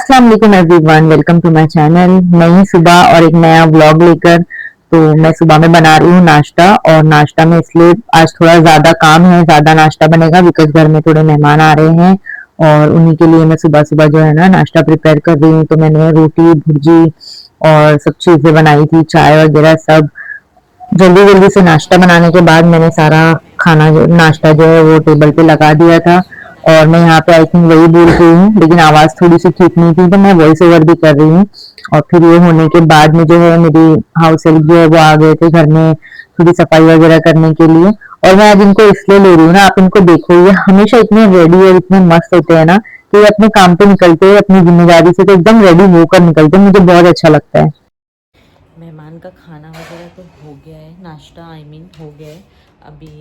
अस्सलाम वालेकुम everyone, welcome to my channel. नई सुबह और एक नया व्लॉग लेकर। तो मैं सुबह में बना रही हूँ नाश्ता, और नाश्ता में इसलिए आज थोड़ा ज्यादा काम है, ज्यादा नाश्ता बनेगा बिकॉज घर में थोड़े मेहमान आ रहे हैं, और उन्हीं के लिए मैं सुबह सुबह जो है ना नाश्ता प्रिपेयर कर रही हूँ। तो मैंने रोटी भुर्जी और सब चीजें बनाई थी, चाय वगैरह सब। जल्दी जल्दी से नाश्ता बनाने के बाद मैंने सारा खाना जो नाश्ता जो है वो टेबल पे लगा दिया था। और मैं यहाँ पे आई थिंक वही बोल रही हूँ, लेकिन आवाज थोड़ी सी ठीक नहीं थी, तो मैं वॉइस ओवर भी कर रही हूँ। और फिर ये होने के बाद में जो है मेरी हाउस हेल्प जो है वो आ गए थे घर में थोड़ी सफाई वगैरह करने के लिए। और मैं आज इनको इसलिए ले रही हूँ ना, आप इनको देखो, ये हमेशा इतने रेडी और इतने मस्त होते हैं ना, कि ये अपने काम पे निकलते हैं अपनी जिम्मेदारी से तो एकदम रेडी होकर निकलते हैं, मुझे बहुत अच्छा लगता है। मेहमान का खाना वगैरह तो हो गया है, नाश्ता हो गया है। अभी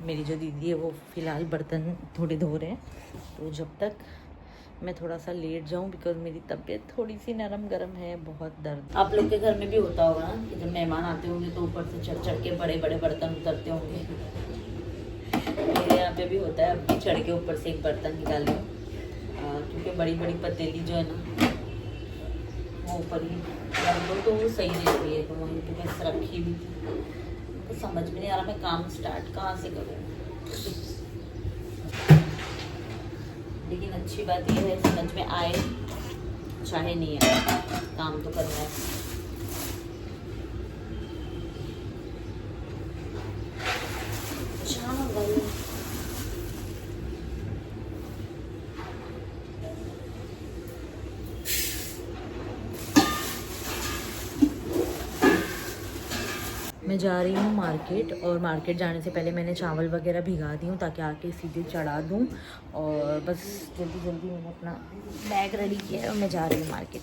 मेरी जो दीदी है वो फ़िलहाल बर्तन थोड़े धो रहे हैं, तो जब तक मैं थोड़ा सा लेट जाऊं बिकॉज मेरी तबीयत थोड़ी सी नरम गरम है, बहुत दर्द। आप लोग के घर में भी होता होगा ना कि जब मेहमान आते होंगे तो ऊपर से चढ़ चढ़ के बड़े बड़े बर्तन उतरते होंगे। मेरे यहाँ पे भी होता है, अब भी चढ़ के ऊपर से एक बर्तन निकाल लो, क्योंकि बड़ी बड़ी पतीली जो है ना वो ऊपर ही रख दो तो वो सही रहती है। तो वहीं पे बस रखी भी थी, तो समझ में नहीं आ रहा मैं काम स्टार्ट कहाँ से करूँ। लेकिन अच्छी बात यह है, समझ में आए चाहे नहीं आए, काम तो करना है। चावल मैं जा रही हूँ मार्केट, और मार्केट जाने से पहले मैंने चावल वगैरह भिगा दी हूँ ताकि आके सीधे चढ़ा दूँ। और बस जल्दी जल्दी मैंने अपना बैग रेडी किया है और मैं जा रही हूँ मार्केट।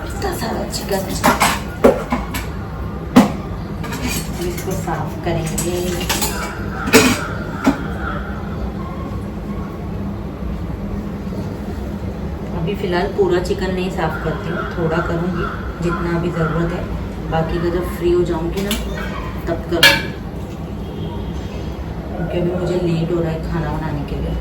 इतना सारा चिकन इसको साफ करेंगे। अभी फ़िलहाल पूरा चिकन नहीं साफ़ करती हूँ, थोड़ा करूँगी जितना अभी ज़रूरत है, बाकी का जब फ्री हो जाऊँगी ना तब करूँगी, क्योंकि अभी मुझे लेट हो रहा है खाना बनाने के लिए।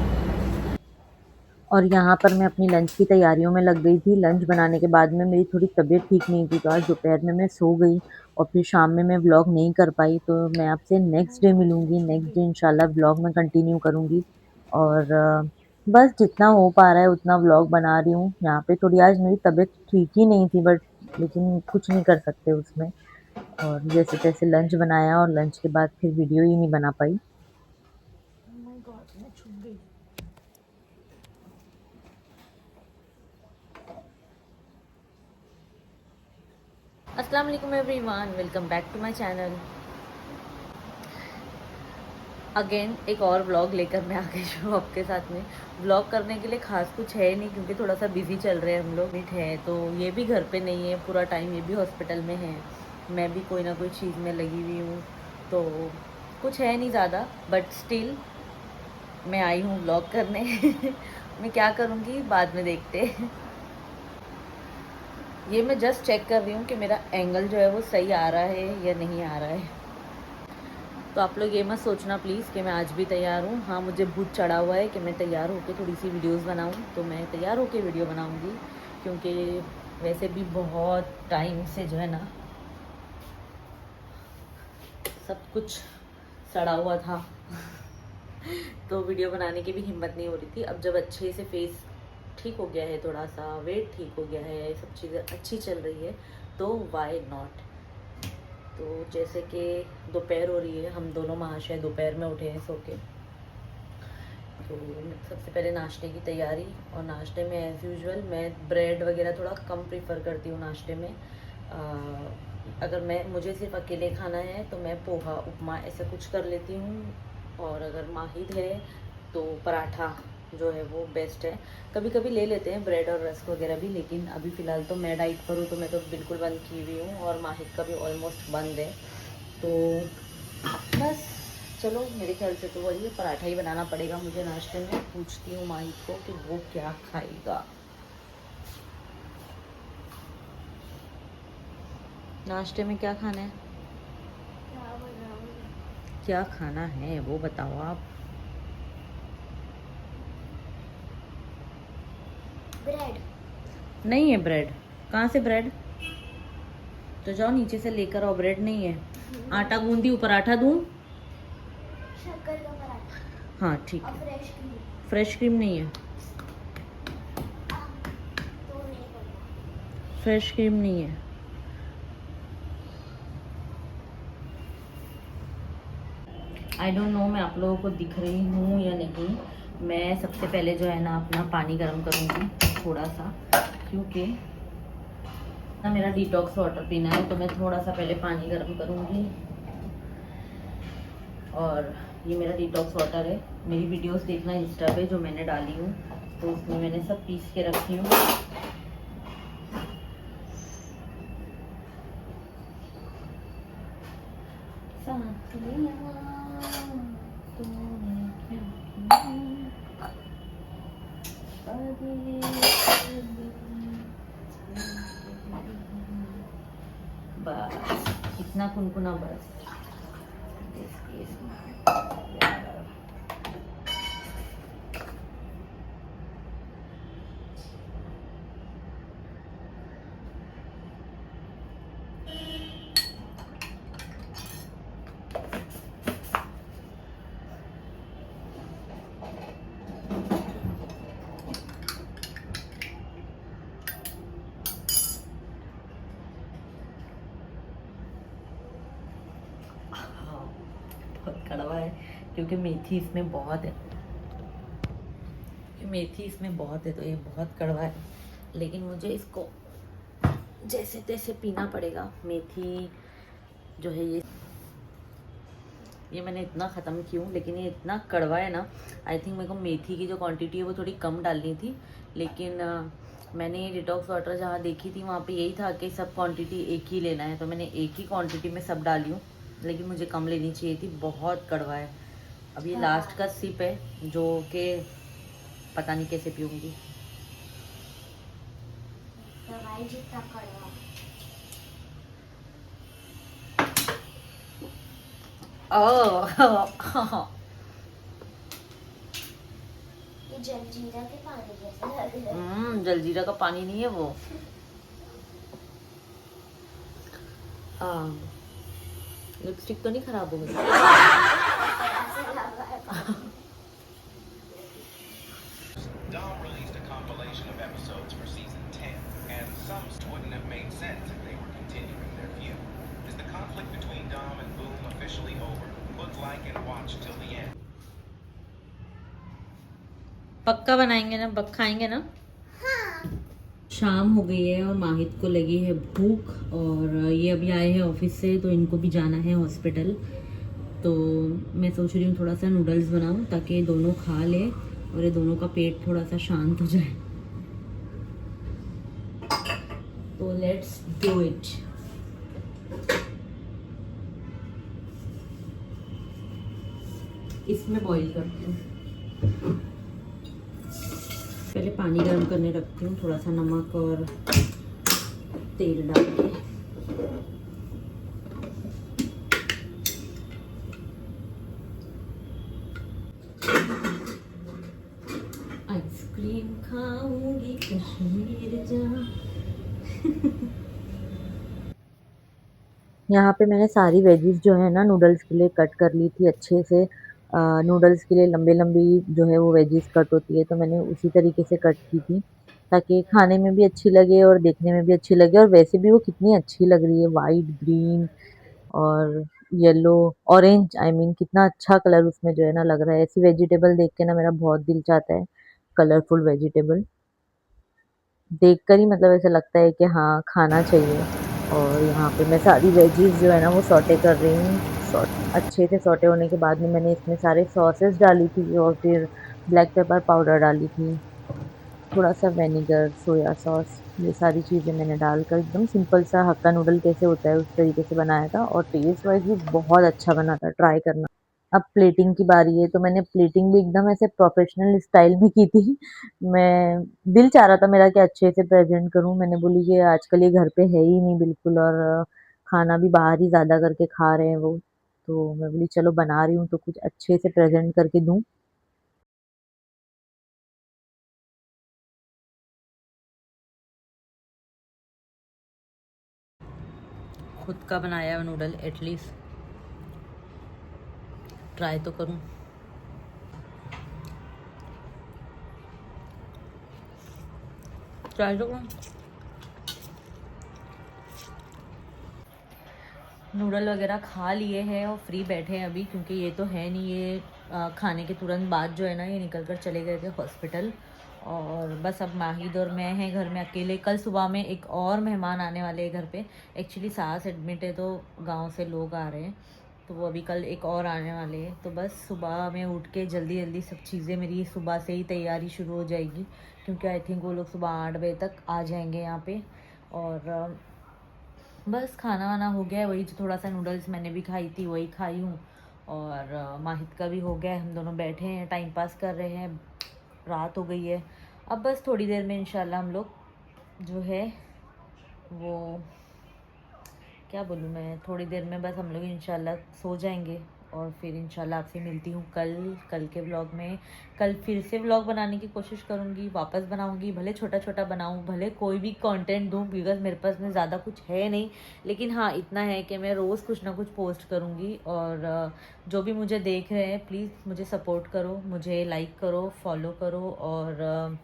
और यहाँ पर मैं अपनी लंच की तैयारियों में लग गई थी। लंच बनाने के बाद में मेरी थोड़ी तबीयत ठीक नहीं थी, तो आज दोपहर में मैं सो गई और फिर शाम में मैं व्लॉग नहीं कर पाई। तो मैं आपसे नेक्स्ट डे मिलूँगी, नेक्स्ट डे इंशाल्लाह व्लॉग में कंटिन्यू करूँगी। और बस जितना हो पा रहा है उतना व्लॉग बना रही हूँ। यहाँ पे थोड़ी आज मेरी तबीयत ठीक ही नहीं थी, बट लेकिन कुछ नहीं कर सकते उसमें। और जैसे तैसे लंच बनाया, और लंच के बाद फिर वीडियो ही नहीं बना पाई। अस्सलाम वालेकुम everyone, welcome back to my channel. Again एक और व्लॉग लेकर मैं आ गई हूँ आपके साथ में। व्लॉग करने के लिए खास कुछ है नहीं, क्योंकि थोड़ा सा बिजी चल रहे हैं हम लोग, मिट है तो ये भी घर पे नहीं है पूरा टाइम, ये भी हॉस्पिटल में है, मैं भी कोई ना कोई चीज़ में लगी हुई हूँ, तो कुछ है नहीं ज़्यादा, बट स्टिल मैं आई हूँ व्लॉग करने। मैं क्या करूँगी बाद में देखते। ये मैं जस्ट चेक कर रही हूँ कि मेरा एंगल जो है वो सही आ रहा है या नहीं आ रहा है। तो आप लोग ये मत सोचना प्लीज़ कि मैं आज भी तैयार हूँ। हाँ, मुझे भूत चढ़ा हुआ है कि मैं तैयार होकर थोड़ी सी वीडियोस बनाऊँ, तो मैं तैयार होकर वीडियो बनाऊँगी, क्योंकि वैसे भी बहुत टाइम से जो है ना सब कुछ सड़ा हुआ था। तो वीडियो बनाने की भी हिम्मत नहीं हो रही थी। अब जब अच्छे से फेस ठीक हो गया है, थोड़ा सा वेट ठीक हो गया है, सब चीज़ें अच्छी चल रही है, तो वाई नॉट। तो जैसे कि दोपहर हो रही है, हम दोनों महाशय दोपहर में उठे हैं सो के, तो सबसे पहले नाश्ते की तैयारी। और नाश्ते में एज़ यूजुअल मैं ब्रेड वगैरह थोड़ा कम प्रीफर करती हूँ नाश्ते में। अगर मुझे सिर्फ अकेले खाना है तो मैं पोहा उपमा ऐसा कुछ कर लेती हूँ, और अगर माहिद है तो पराठा जो है वो बेस्ट है। कभी कभी ले लेते हैं ब्रेड और रस्क वगैरह भी, लेकिन अभी फ़िलहाल तो मैं डाइट पर हूँ, तो मैं तो बिल्कुल बंद की हुई हूँ, और माहिद का भी ऑलमोस्ट बंद है। तो बस चलो, मेरे ख्याल से तो वही पराठा ही बनाना पड़ेगा मुझे नाश्ते में। पूछती हूँ माहिद को कि वो क्या खाएगा। नाश्ते में क्या खाना है? क्या खाना है वो बताओ आप। ब्रेड नहीं है ब्रेड। कहाँ से ब्रेड? तो जाओ नीचे से लेकर आओ, ब्रेड नहीं है। आटा गूंदी ऊपर आटा दूँ? शक्कर का पराठा हाँ ठीक और है। फ्रेश क्रीम फ्रेश क्रीम नहीं है। तो नहीं करना। फ्रेश क्रीम नहीं है। आई डोंट नो मैं आप लोगों को दिख रही हूँ या नहीं। मैं सबसे पहले जो है ना अपना पानी गर्म करूँगी थोड़ा सा, क्योंकि ना मेरा डिटॉक्स वाटर पीना है, तो मैं थोड़ा सा पहले पानी गर्म करूँगी। और ये मेरा डिटॉक्स वाटर है। मेरी वीडियोस देखना इंस्टा पे जो मैंने डाली हूँ, तो उसमें मैंने सब पीस के रखी हूँ। बस इतना कुनकुना बस। बहुत कड़वा है क्योंकि मेथी इसमें बहुत है। मेथी इसमें बहुत है तो ये बहुत कड़वा है, लेकिन मुझे इसको जैसे तैसे पीना पड़ेगा। मेथी जो है ये मैंने इतना ख़त्म की हूँ, लेकिन ये इतना कड़वा है ना। आई थिंक मेरे को मेथी की जो क्वांटिटी है वो थोड़ी कम डालनी थी, लेकिन मैंने डिटॉक्स वाटर जहाँ देखी थी वहाँ पे यही था कि सब क्वांटिटी एक ही लेना है, तो मैंने एक ही क्वांटिटी में सब डाली हूँ, लेकिन मुझे कम लेनी चाहिए थी। बहुत कड़वा है। अब ये लास्ट का सिप है जो कि पता नहीं कैसे पीऊँगी। दवाई जितना कड़वा ये जलजीरा के पानी जैसा लग रहा है। जलजीरा का पानी नहीं है वो। लिपस्टिक तो नहीं खराब हो गई? ऐसे लगा है। Dom released a compilation of episodes for season 10, and some wouldn't have made sense if they were continuing their feud. Is the conflict between Dom and Boom officially over? Click like and watch till the end. पक्का बनाएंगे ना, खाएंगे ना? शाम हो गई है और माहिद को लगी है भूख, और ये अभी आए हैं ऑफिस से, तो इनको भी जाना है हॉस्पिटल। तो मैं सोच रही हूँ थोड़ा सा नूडल्स बनाऊँ ताकि ये दोनों खा ले और ये दोनों का पेट थोड़ा सा शांत हो जाए। तो लेट्स डू इट। इसमें बॉईल करती हूँ। पहले पानी गर्म करने रखती हूँ, थोड़ा सा नमक और तेल डाल के। आइसक्रीम खाऊंगी कश्मीर जा। यहाँ पे मैंने सारी वेजीज जो है ना नूडल्स के लिए कट कर ली थी अच्छे से। नूडल्स के लिए लंबी लंबी जो है वो वेजीज कट होती है, तो मैंने उसी तरीके से कट की थी ताकि खाने में भी अच्छी लगे और देखने में भी अच्छी लगे। और वैसे भी वो कितनी अच्छी लग रही है, वाइट, ग्रीन और येलो, ऑरेंज, आई मीन कितना अच्छा कलर उसमें जो है ना लग रहा है। ऐसी वेजिटेबल देख के ना मेरा बहुत दिल चाहता है, कलरफुल वेजिटेबल देखकर ही मतलब ऐसा लगता है कि हाँ खाना चाहिए। और यहाँ पे मैं सारी वेजीज जो है ना वो सॉटे कर रही हूँ। अच्छे से सॉटे होने के बाद में मैंने इसमें सारे सॉसेस डाली थी और फिर ब्लैक पेपर पाउडर डाली थी, थोड़ा सा विनेगर, सोया सॉस, ये सारी चीज़ें मैंने डालकर एकदम सिंपल सा हक्का नूडल कैसे होता है उस तरीके से बनाया था, और टेस्ट वाइज भी बहुत अच्छा बना था। ट्राई करना। अब प्लेटिंग की बारी है, तो मैंने प्लेटिंग भी एकदम ऐसे प्रोफेशनल स्टाइल में की थी। मैं दिल चाह रहा था मेरा कि अच्छे से प्रेजेंट करूं। मैंने बोली कि आजकल ये घर पे है ही नहीं बिल्कुल, और खाना भी बाहर ही ज़्यादा करके खा रहे हैं वो, तो मैं बोली चलो बना रही हूँ तो कुछ अच्छे से प्रेज़ेंट करके दूँ। खुद का बनाया हुआ नूडल एटलीस्ट ट्राई तो करूं। ट्राई तो करूं। नूडल वगैरह खा लिए हैं और फ्री बैठे हैं अभी, क्योंकि ये तो है नहीं, ये खाने के तुरंत बाद जो है ना ये निकल कर चले गए थे हॉस्पिटल। और बस अब माहिद और मैं हैं घर में अकेले। कल सुबह में एक और मेहमान आने वाले हैं घर पे। एक्चुअली सास एडमिट है तो गांव से लोग आ रहे हैं, तो वो अभी कल एक और आने वाले हैं। तो बस सुबह में उठ के जल्दी जल्दी सब चीज़ें मेरी सुबह से ही तैयारी शुरू हो जाएगी, क्योंकि आई थिंक वो लोग सुबह 8 बजे तक आ जाएंगे यहाँ पे। और बस खाना वाना हो गया है, वही जो थोड़ा सा नूडल्स मैंने भी खाई थी वही खाई हूँ। और माहिद का भी हो गया है, हम दोनों बैठे हैं टाइम पास कर रहे हैं, रात हो गई है। अब बस थोड़ी देर में इंशाल्लाह हम लोग जो है वो क्या बोलूँ मैं, थोड़ी देर में बस हम लोग इंशाल्लाह सो जाएंगे। और फिर इंशाल्लाह आपसे मिलती हूँ कल के व्लॉग में। कल फिर से व्लॉग बनाने की कोशिश करूँगी, वापस बनाऊँगी, भले छोटा छोटा बनाऊँ, भले कोई भी कंटेंट दूँ, बिकॉज मेरे पास में ज़्यादा कुछ है नहीं। लेकिन हाँ इतना है कि मैं रोज़ कुछ ना कुछ पोस्ट करूँगी। और जो भी मुझे देख रहे हैं प्लीज़ मुझे सपोर्ट करो, मुझे लाइक करो, फॉलो करो, और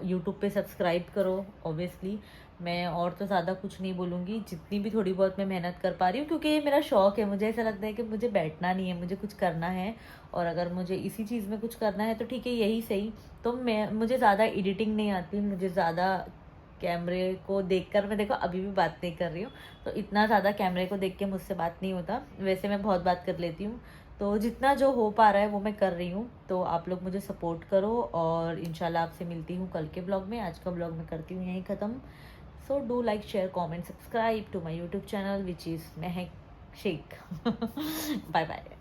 यूट्यूब पे सब्सक्राइब करो। ऑब्वियसली मैं और तो ज़्यादा कुछ नहीं बोलूँगी, जितनी भी थोड़ी बहुत मैं मेहनत कर पा रही हूँ, क्योंकि ये मेरा शौक़ है। मुझे ऐसा लगता है कि मुझे बैठना नहीं है, मुझे कुछ करना है। और अगर मुझे इसी चीज़ में कुछ करना है तो ठीक है, यही सही। तो मुझे ज़्यादा एडिटिंग नहीं आती, मुझे ज़्यादा कैमरे को देखकर, मैं देखो अभी भी बात नहीं कर रही हूँ, तो इतना ज़्यादा कैमरे को देख के मुझसे बात नहीं होता। वैसे मैं बहुत बात कर लेती हूँ, तो जितना जो हो पा रहा है वो मैं कर रही हूँ। तो आप लोग मुझे सपोर्ट करो, और इंशाल्लाह आपसे मिलती हूँ कल के ब्लॉग में। आज का ब्लॉग मैं करती हूँ यहीं ख़त्म। So do like, share, comment, subscribe to my YouTube channel, which is Mehak Sheikh. Bye bye.